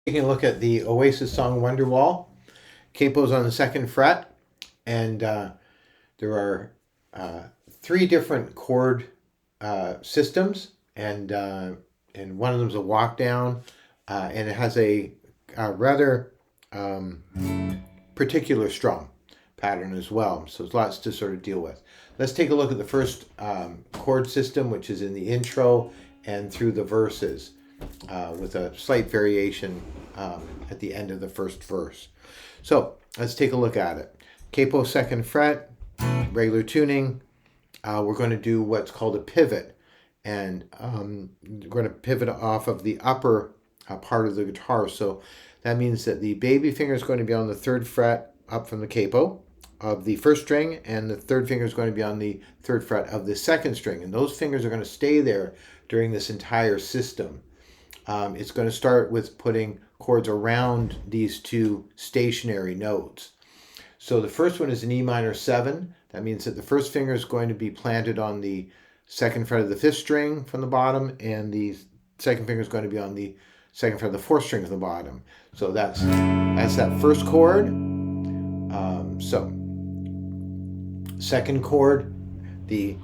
Taking a look at the Oasis song Wonderwall. Capo's on the second fret, and there are three different chord systems, and one of them is a walk down, and it has a rather particular strum pattern as well. So there's lots to sort of deal with. Let's take a look at the first chord system, which is in the intro and through the verses, with a slight variation at the end of the first verse. So let's take a look at it. Capo second fret, regular tuning. We're going to do what's called a pivot, and we're going to pivot off of the upper part of the guitar. So that means that the baby finger is going to be on the third fret up from the capo of the first string, and the third finger is going to be on the third fret of the second string, and those fingers are going to stay there during this entire system. It's going to start with putting chords around these two stationary notes. So the first one is an E minor 7. That means that the first finger is going to be planted on the second fret of the fifth string from the bottom, and the second finger is going to be on the second fret of the fourth string from the bottom. So that's that first chord. So second chord, the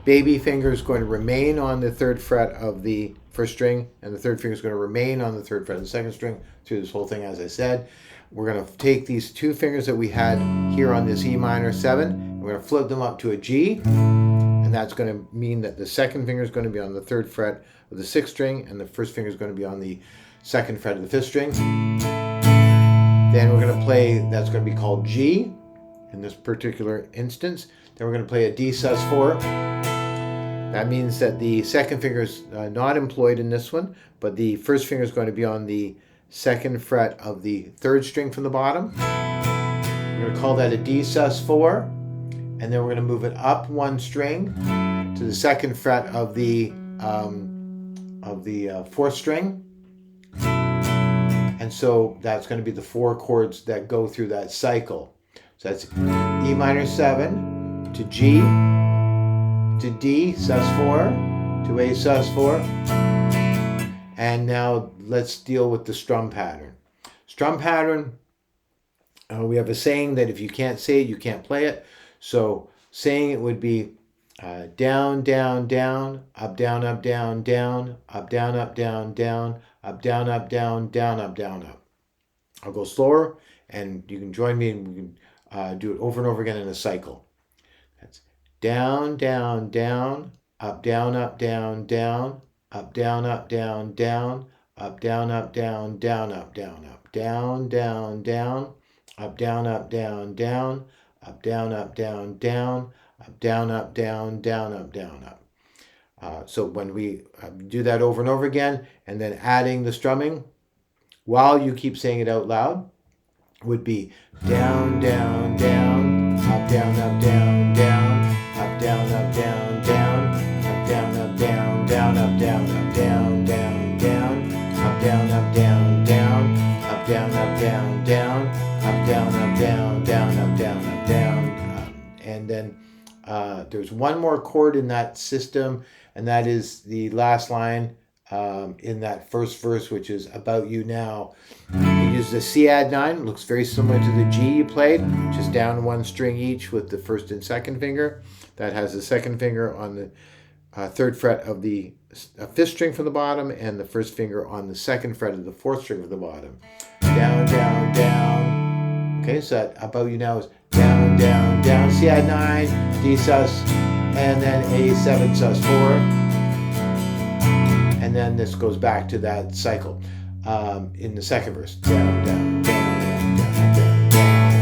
baby finger is going to remain on the third fret of the first string, and the third finger is going to remain on the third fret of the second string through this whole thing, as I said. We're going to take these two fingers that we had here on this E minor 7, and we're going to flip them up to a G, and that's going to mean that the second finger is going to be on the third fret of the sixth string, and the first finger is going to be on the second fret of the fifth string. Then we're going to play, that's going to be called G in this particular instance. Then we're going to play a D sus4. That means that the second finger is not employed in this one, but the first finger is going to be on the second fret of the third string from the bottom. We're going to call that a D sus4, and then we're going to move it up one string to the second fret of the fourth string. And so that's going to be the four chords that go through that cycle. So that's E minor 7 to G, to D sus4, to A sus4. And now let's deal with the strum pattern. Strum pattern, we have a saying that if you can't say it, you can't play it. So saying it would be down, down, down, up, down, up, down, down, up, down, up, down, down, up, down, up, down, down, up, down, up. I'll go slower, and you can join me, and we can do it over and over again in a cycle. That's down, down, down, up, down, up, down, down, up, down, up, down, down, up, down, up, down, down, up, down, up, down, down, down, up, down, up, down, down, up, down, up, down, down, up, down, up, down, down, up, down, up. So when we do that over and over again, and then adding the strumming, while you keep saying it out loud, would be down, down, down, up, down, up, down, down, up, down, up, down, down, up, down, up, down, down, up, down, up, down, down, down, up, down, up, down, down, up, down, up, down, down, up, down, up, down, down, up, down, up, down. And then there's one more chord in that system, and that is the last line in that first verse, which is About You Now. You use the C add 9. It looks very similar to the G you played, just down one string each with the first and second finger. That has the second finger on the third fret of the fifth string from the bottom, and the first finger on the second fret of the fourth string from the bottom. Down, down, down. Okay, so that About You Now is down, down, down, C add 9, D sus, and then A7 sus4. And then this goes back to that cycle in the second verse. Down, down, down, down, down, down.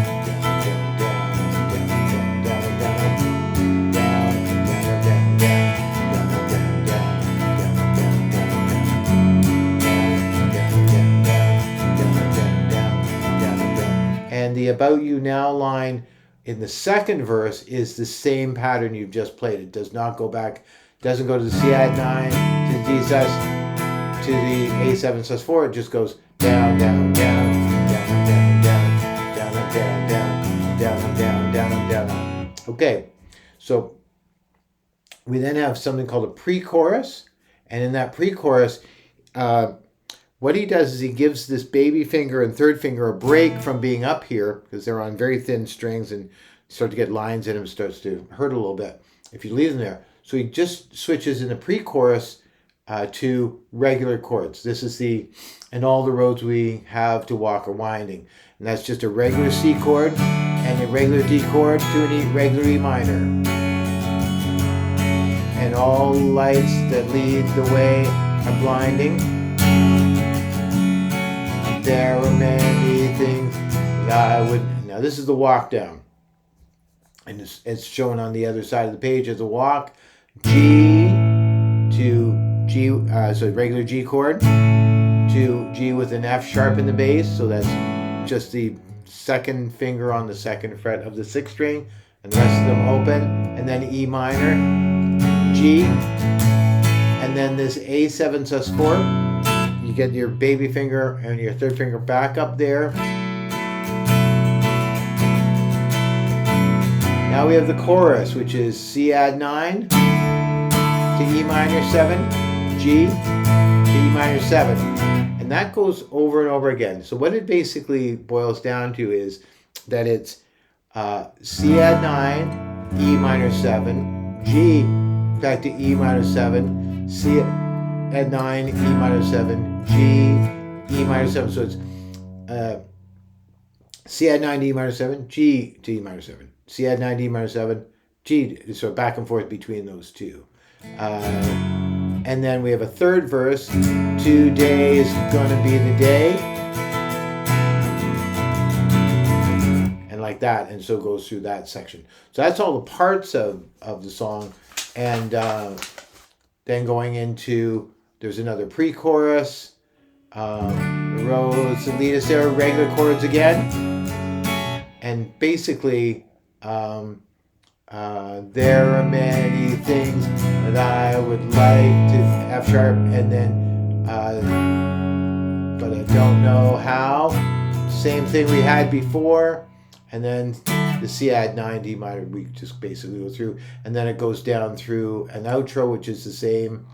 And the About You Now line in the second verse is the same pattern you've just played. It does not go back, doesn't go to the C add 9, to the D sus, to the A7 sus4. It just goes down, down, down, down, down, down, down, down, down, down, down, down, down, down. Okay, so we then have something called a pre-chorus, and in that pre-chorus, what he does is he gives this baby finger and third finger a break from being up here, because they're on very thin strings and start to get lines in them, starts to hurt a little bit if you leave them there. So he just switches in the pre-chorus to regular chords. This is and all the roads we have to walk are winding. And that's just a regular C chord and a regular D chord to an regular E minor. And all lights that lead the way are blinding. There were many things that I would... Now this is the walk down. And it's shown on the other side of the page as a walk. G to G, so regular G chord, to G with an F sharp in the bass. So that's just the second finger on the second fret of the sixth string. And the rest of them open. And then E minor, G. And then this A7 sus4. You get your baby finger and your third finger back up there. Now we have the chorus, which is C add 9 to E minor 7, G to E minor 7. And that goes over and over again. So what it basically boils down to is that it's C add 9, E minor 7, G back to E minor 7, C add 9, E minor 7, G, E minor 7. So it's C add 9 to E minor 7, G to E minor 7. C add 9 to E minor 7, G. So back and forth between those two. And then we have a third verse. Today's gonna be the day. And like that. And so it goes through that section. So that's all the parts of the song. And then going into, there's another pre-chorus. The roads that lead us there, regular chords again. And basically, there are many things that I would like to F sharp, and then, but I don't know how. Same thing we had before. And then the C add 9 D minor, we just basically go through. And then it goes down through an outro, which is the same.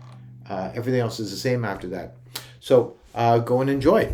Everything else is the same after that. So go and enjoy.